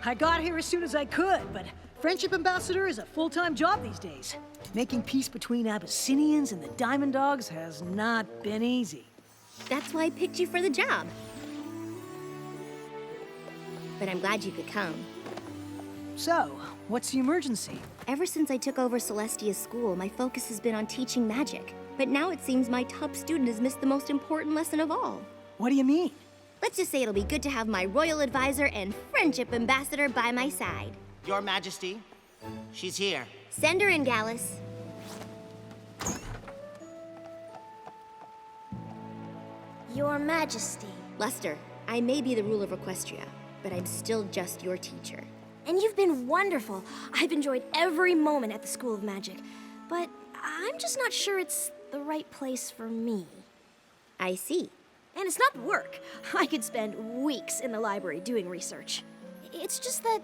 I got here as soon as I could, but Friendship Ambassador is a full-time job these days. Making peace between Abyssinians and the Diamond Dogs has not been easy. That's why I picked you for the job. But I'm glad you could come. So, what's the emergency? Ever since I took over Celestia's school, my focus has been on teaching magic. But now it seems my top student has missed the most important lesson of all. What do you mean? Let's just say it'll be good to have my royal advisor and friendship ambassador by my side. Your Majesty, she's here. Send her in, Gallus. Your Majesty. Luster, I may be the ruler of Equestria, but I'm still just your teacher. And you've been wonderful. I've enjoyed every moment at the School of Magic. But I'm just not sure it's the right place for me. I see. And it's not work. I could spend weeks in the library doing research. It's just that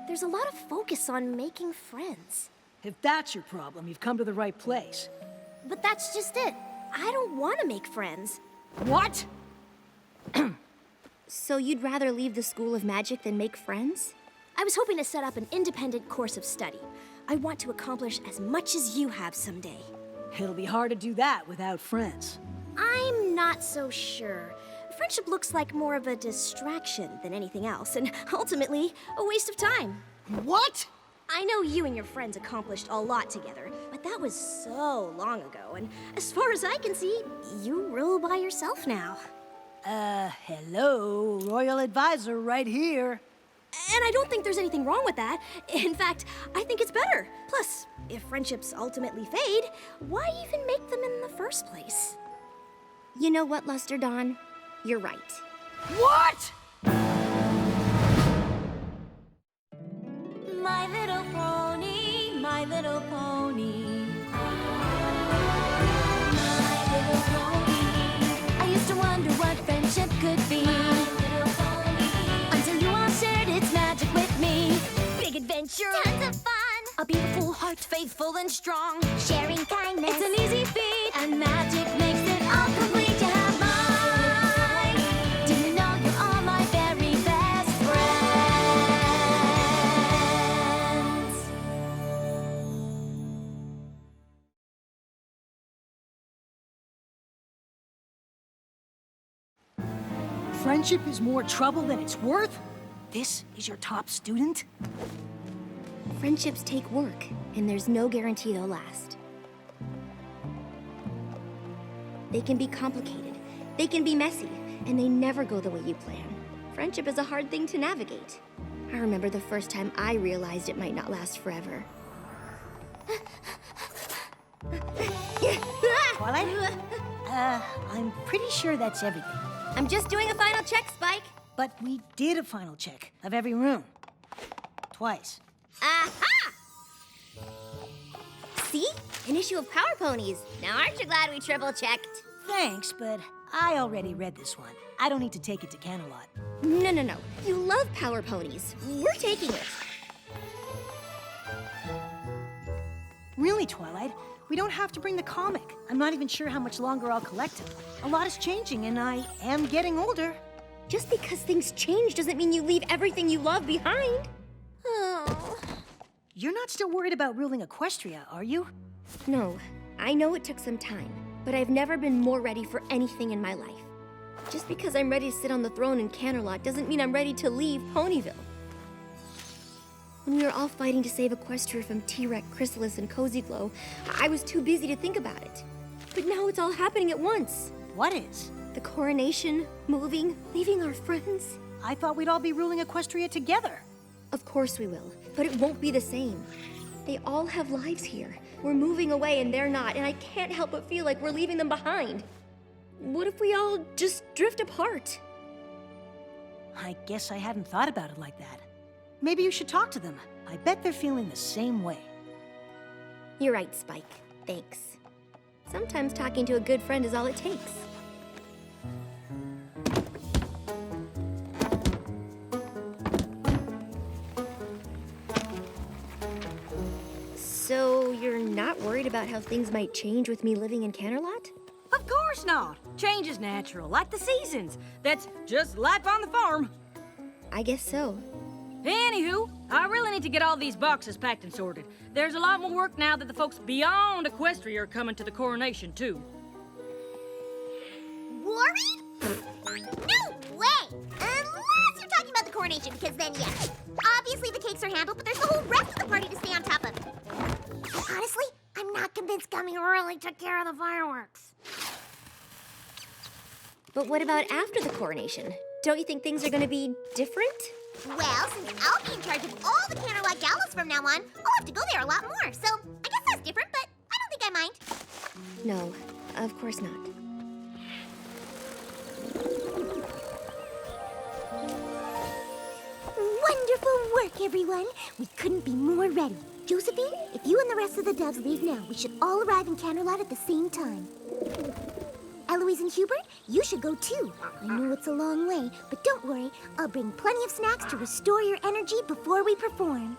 there's a lot of focus on making friends. If that's your problem, you've come to the right place. But that's just it. I don't want to make friends. What? So you'd rather leave the School of Magic than make friends? I was hoping to set up an independent course of study. I want to accomplish as much as you have someday. It'll be hard to do that without friends. I'm not so sure. Friendship looks like more of a distraction than anything else, and ultimately, a waste of time. What? I know you and your friends accomplished a lot together, but that was so long ago, and as far as I can see, you rule by yourself now. Hello, Royal Advisor right here. And I don't think there's anything wrong with that. In fact, I think it's better. Plus, if friendships ultimately fade, why even make them in the first place? You know what, Luster Dawn? You're right. What? My little pony, my little pony. My little pony. I used to wonder what friendship could be. My little pony. Until you all shared its magic with me. Big adventure. Tons of fun. A beautiful heart, faithful and strong. Sharing kindness. It's an easy feat. And magic makes it all complete. You have mine. Do you know you're all my very best friends? Friendship is more trouble than it's worth? This is your top student? Friendships take work, and there's no guarantee they'll last. They can be complicated, they can be messy, and they never go the way you plan. Friendship is a hard thing to navigate. I remember the first time I realized it might not last forever. Twilight? I'm pretty sure that's everything. I'm just doing a final check, Spike. But we did a final check of every room. Twice. Aha! See? An issue of Power Ponies. Now aren't you glad we triple-checked? Thanks, but I already read this one. I don't need to take it to Camelot. No. You love Power Ponies. We're taking it. Really, Twilight? We don't have to bring the comic. I'm not even sure how much longer I'll collect it. A lot is changing, and I am getting older. Just because things change doesn't mean you leave everything you love behind. Oh. You're not still worried about ruling Equestria, are you? No, I know it took some time, but I've never been more ready for anything in my life. Just because I'm ready to sit on the throne in Canterlot doesn't mean I'm ready to leave Ponyville. When we were all fighting to save Equestria from T-Rex, Chrysalis, and Cozy Glow, I was too busy to think about it. But now it's all happening at once. What is? The coronation, moving, leaving our friends. I thought we'd all be ruling Equestria together. Of course we will, but it won't be the same. They all have lives here. We're moving away and they're not, and I can't help but feel like we're leaving them behind. What if we all just drift apart? I guess I hadn't thought about it like that. Maybe you should talk to them. I bet they're feeling the same way. You're right, Spike. Thanks. Sometimes talking to a good friend is all it takes. So, you're not worried about how things might change with me living in Canterlot? Of course not. Change is natural, like the seasons. That's just life on the farm. I guess so. Anywho, I really need to get all these boxes packed and sorted. There's a lot more work now that the folks beyond Equestria are coming to the coronation, too. Worried? No way! Unless you're talking about the coronation, because then, yes. Obviously the cakes are handled, but there's the whole rest of the party to stay on top of. Honestly, I'm not convinced Gummy really took care of the fireworks. But what about after the coronation? Don't you think things are gonna be different? Well, since I'll be in charge of all the Canterlot galas from now on, I'll have to go there a lot more. So I guess that's different, but I don't think I mind. No, of course not. Wonderful work, everyone. We couldn't be more ready. Josephine, if you and the rest of the doves leave now, we should all arrive in Canterlot at the same time. Eloise and Hubert, you should go too. I know it's a long way, but don't worry. I'll bring plenty of snacks to restore your energy before we perform.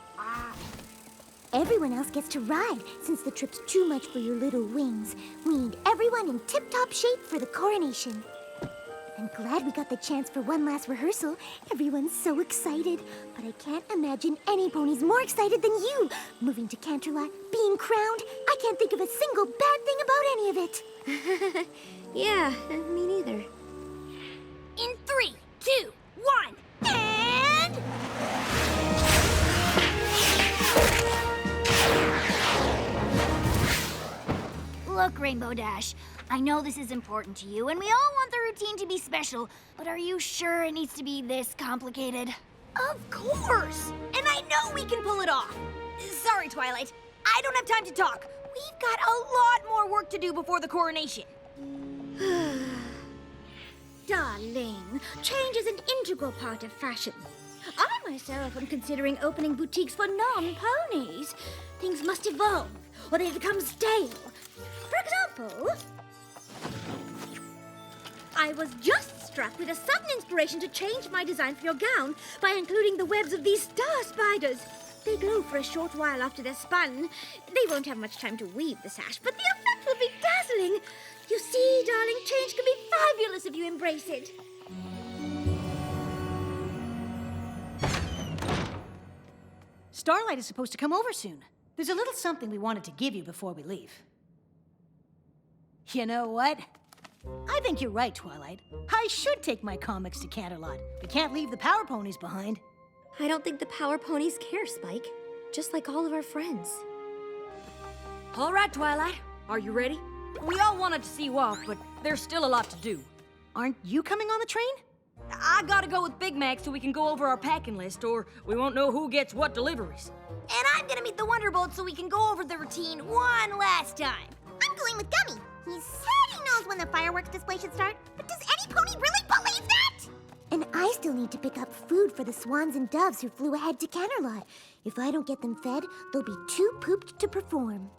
Everyone else gets to ride, since the trip's too much for your little wings. We need everyone in tip-top shape for the coronation. I'm glad we got the chance for one last rehearsal. Everyone's so excited. But I can't imagine any ponies more excited than you. Moving to Canterlot, being crowned, I can't think of a single bad thing about any of it. Yeah, me neither. In 3, 2, 1, and... Look, Rainbow Dash, I know this is important to you, and we all want the routine to be special, but are you sure it needs to be this complicated? Of course! And I know we can pull it off. Sorry, Twilight. I don't have time to talk. We've got a lot more work to do before the coronation. Darling, change is an integral part of fashion. I myself am considering opening boutiques for non-ponies. Things must evolve, or they become stale. For example, I was just struck with a sudden inspiration to change my design for your gown by including the webs of these star spiders. They glow for a short while after they're spun. They won't have much time to weave the sash, but the effect will be dazzling. You see, darling, change can be fabulous if you embrace it. Starlight is supposed to come over soon. There's a little something we wanted to give you before we leave. You know what? I think you're right, Twilight. I should take my comics to Canterlot. We can't leave the Power Ponies behind. I don't think the Power Ponies care, Spike. Just like all of our friends. All right, Twilight. Are you ready? We all wanted to see you off, but there's still a lot to do. Aren't you coming on the train? I gotta go with Big Mac so we can go over our packing list, or we won't know who gets what deliveries. And I'm gonna meet the Wonderbolt so we can go over the routine one last time. I'm going with Gummy. He said he knows when the fireworks display should start, but does any pony really believe that? And I still need to pick up food for the swans and doves who flew ahead to Canterlot. If I don't get them fed, they'll be too pooped to perform.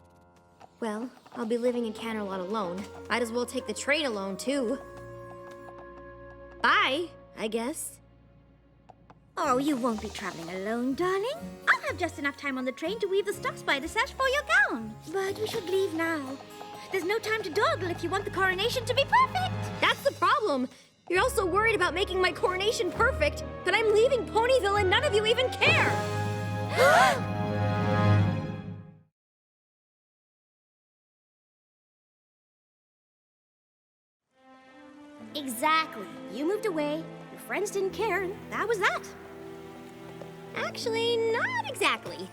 Well, I'll be living in Canterlot alone. Might as well take the train alone, too. Bye, I guess. Oh, you won't be traveling alone, darling. I'll have just enough time on the train to weave the star spider sash for your gown. But we should leave now. There's no time to dawdle if you want the coronation to be perfect. That's the problem. You're also worried about making my coronation perfect, but I'm leaving Ponyville and none of you even care. Exactly. You moved away, your friends didn't care, and that was that. Actually, not exactly.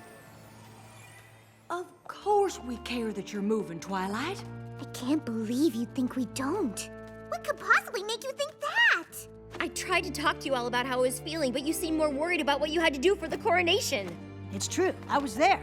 Of course we care that you're moving, Twilight. I can't believe you think we don't. What could possibly make you think that? I tried to talk to you all about how I was feeling, but you seemed more worried about what you had to do for the coronation. It's true. I was there.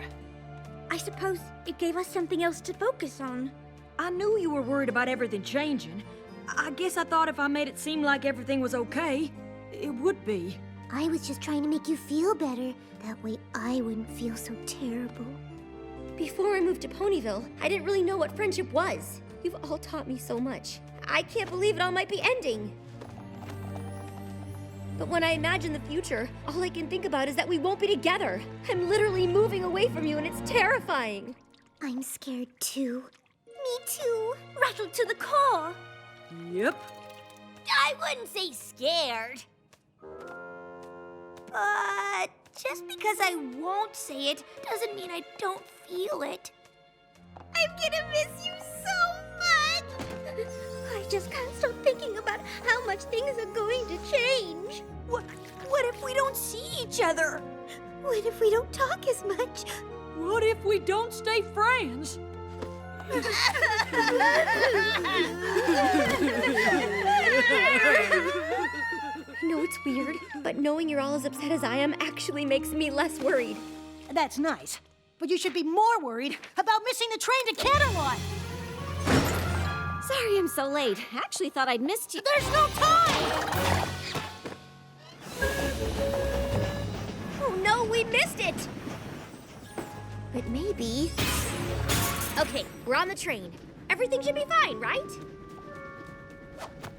I suppose it gave us something else to focus on. I knew you were worried about everything changing. I guess I thought if I made it seem like everything was okay, it would be. I was just trying to make you feel better. That way I wouldn't feel so terrible. Before I moved to Ponyville, I didn't really know what friendship was. You've all taught me so much. I can't believe it all might be ending. But when I imagine the future, all I can think about is that we won't be together. I'm literally moving away from you and it's terrifying. I'm scared too. Me too. Rattled to the core. Yep. I wouldn't say scared. But Just because I won't say it doesn't mean I don't feel it. I'm gonna miss you so much! I just can't stop thinking about how much things are going to change. What if we don't see each other? What if we don't talk as much? What if we don't stay friends? I know it's weird, but knowing you're all as upset as I am actually makes me less worried. That's nice. But you should be more worried about missing the train to Canterlot. Sorry I'm so late. Actually thought I'd missed you. There's no time! Oh no, we missed it! But maybe... Okay, we're on the train. Everything should be fine, right?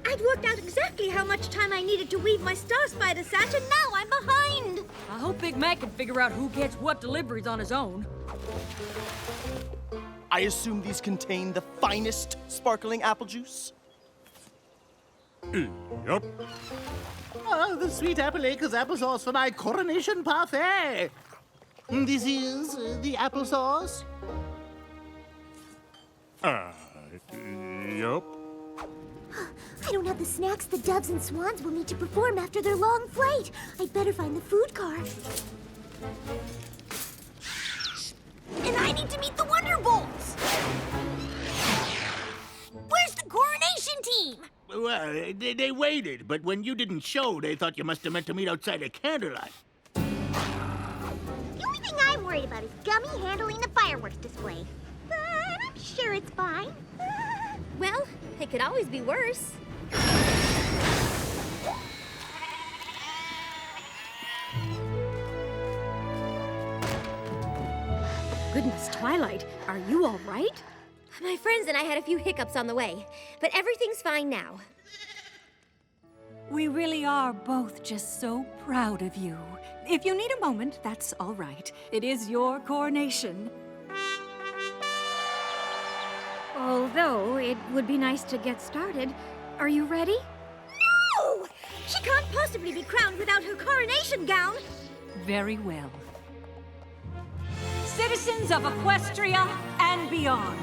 I'd worked out exactly how much time I needed to weave my star spider sash, and now I'm behind. I hope Big Mac can figure out who gets what deliveries on his own. I assume these contain the finest sparkling apple juice? Yup. Oh, the sweet apple acres applesauce for my coronation parfait. This is the applesauce. Yup. I don't have the snacks the doves and swans will need to perform after their long flight. I'd better find the food car. And I need to meet the Wonder Bolts! Where's the coronation team? Well, they waited, but when you didn't show, they thought you must have meant to meet outside of Candlelight. The only thing I'm worried about is Gummy handling the fireworks display. But I'm sure it's fine. Well, it could always be worse. Goodness, Twilight, are you all right? My friends and I had a few hiccups on the way, but everything's fine now. We really are both just so proud of you. If you need a moment, that's all right. It is your coronation. Although it would be nice to get started. Are you ready? No! She can't possibly be crowned without her coronation gown. Very well. Citizens of Equestria and beyond.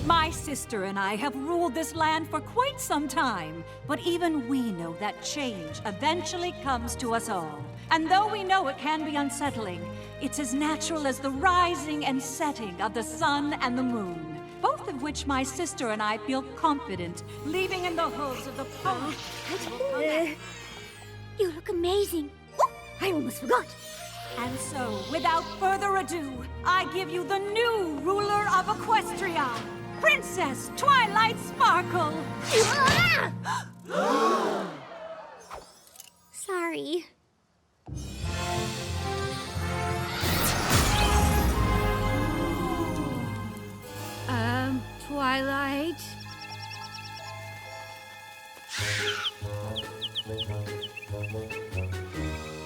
My sister and I have ruled this land for quite some time, but even we know that change eventually comes to us all. And though we know it can be unsettling, it's as natural as the rising and setting of the sun and the moon, both of which my sister and I feel confident leaving in the hooves of the pony. You look amazing. Oh, I almost forgot. And so, without further ado, I give you the new ruler of Equestria, Princess Twilight Sparkle. Sorry. Twilight?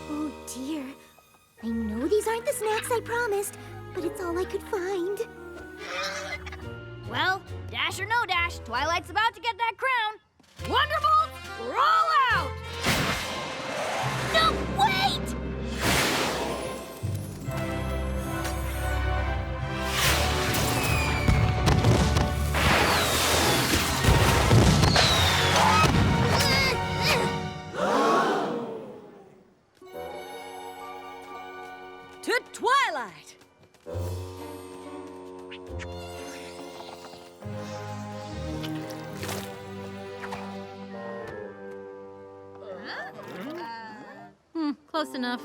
Oh dear. I know these aren't the snacks I promised, but it's all I could find. Well, Dash or no Dash, Twilight's about to get that crown. Wonderbolts, roll out! No, wait! To Twilight! Close enough.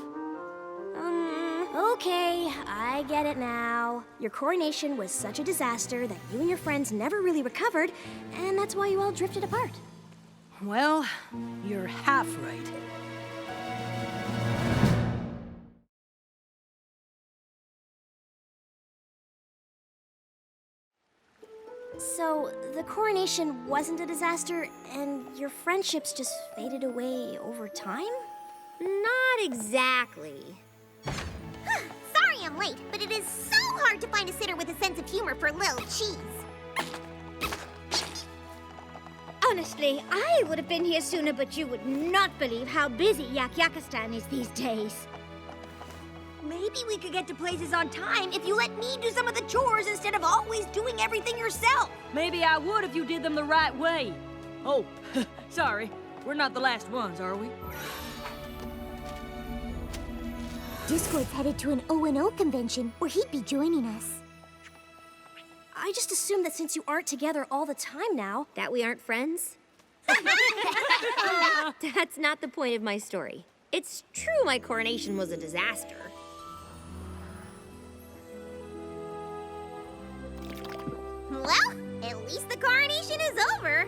Okay, I get it now. Your coronation was such a disaster that you and your friends never really recovered, and that's why you all drifted apart. Well, you're half right. So, the coronation wasn't a disaster, and your friendships just faded away over time? Not exactly. Sorry I'm late, but it is so hard to find a sitter with a sense of humor for little cheese. Honestly, I would have been here sooner, but you would not believe how busy Yakistan is these days. Maybe we could get to places on time if you let me do some of the chores instead of always doing everything yourself. Maybe I would if you did them the right way. Oh, sorry. We're not the last ones, are we? Discord's headed to an O&O convention, or he'd be joining us. I just assumed that since you aren't together all the time now, that we aren't friends. That's not the point of my story. It's true my coronation was a disaster. Well, at least the coronation is over.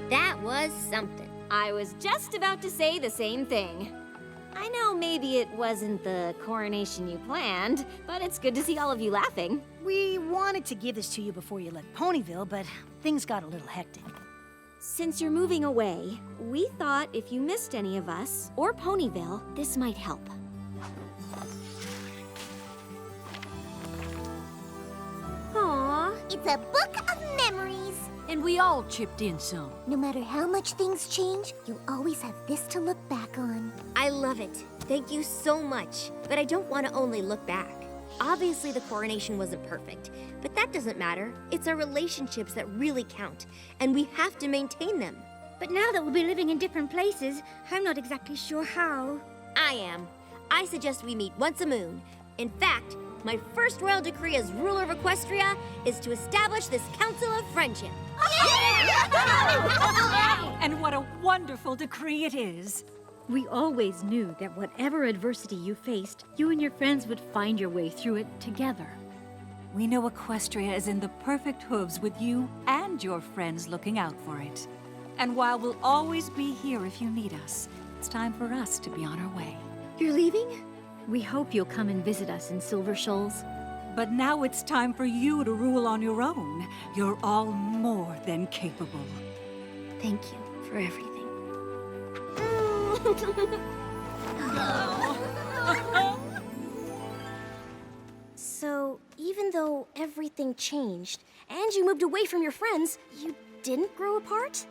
That was something. I was just about to say the same thing. I know maybe it wasn't the coronation you planned, but it's good to see all of you laughing. We wanted to give this to you before you left Ponyville, but things got a little hectic. Since you're moving away, we thought if you missed any of us, or Ponyville, this might help. Aww, it's a book of memories. And we all chipped in some. No matter how much things change, you'll always have this to look back on. I love it. Thank you so much. But I don't want to only look back. Obviously, the coronation wasn't perfect, but that doesn't matter. It's our relationships that really count, and we have to maintain them. But now that we'll be living in different places, I'm not exactly sure how. I am. I suggest we meet once a moon. In fact, my first royal decree as ruler of Equestria is to establish this Council of Friendship. And what a wonderful decree it is. We always knew that whatever adversity you faced, you and your friends would find your way through it together. We know Equestria is in the perfect hooves with you and your friends looking out for it. And while we'll always be here if you need us, it's time for us to be on our way. You're leaving? We hope you'll come and visit us in Silver Shoals. But now it's time for you to rule on your own. You're all more than capable. Thank you for everything. So, even though everything changed, and you moved away from your friends, you didn't grow apart?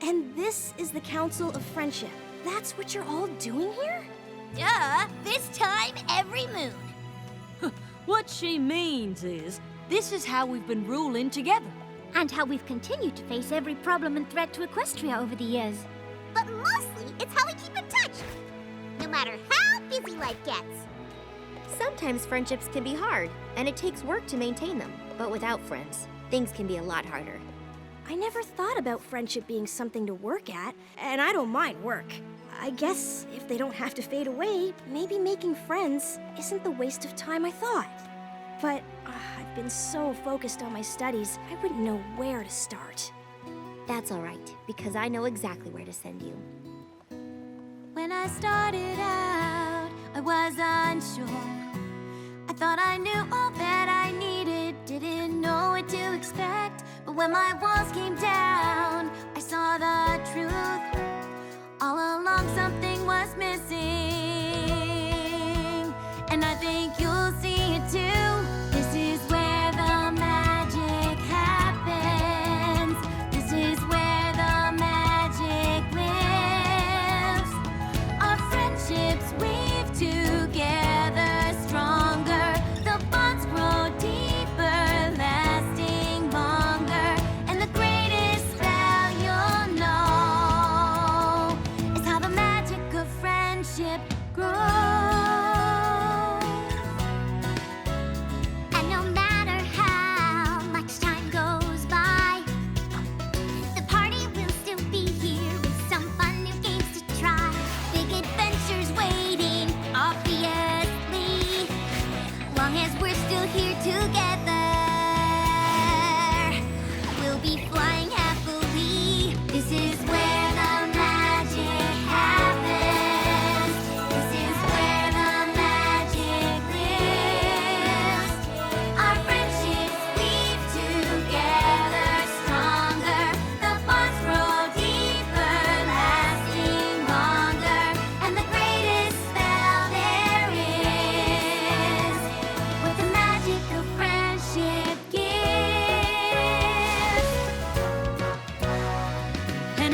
And this is the Council of Friendship. That's what you're all doing here? Duh, this time every moon. What she means is, this is how we've been ruling together. And how we've continued to face every problem and threat to Equestria over the years. But mostly, it's how we keep in touch. No matter how busy life gets. Sometimes friendships can be hard, and it takes work to maintain them. But without friends, things can be a lot harder. I never thought about friendship being something to work at, and I don't mind work. I guess if they don't have to fade away, maybe making friends isn't the waste of time I thought. But I've been so focused on my studies, I wouldn't know where to start. That's all right, because I know exactly where to send you. When I started out, I was unsure. I thought I knew all that I needed, didn't know what to expect. But when my walls came down, I saw the truth. All along something was missing, and I think you'll see it too. This is where the magic happens. This is where the magic lives. Our friendships weave together stronger. The bonds grow deeper, lasting longer. And the greatest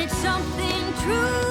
something true.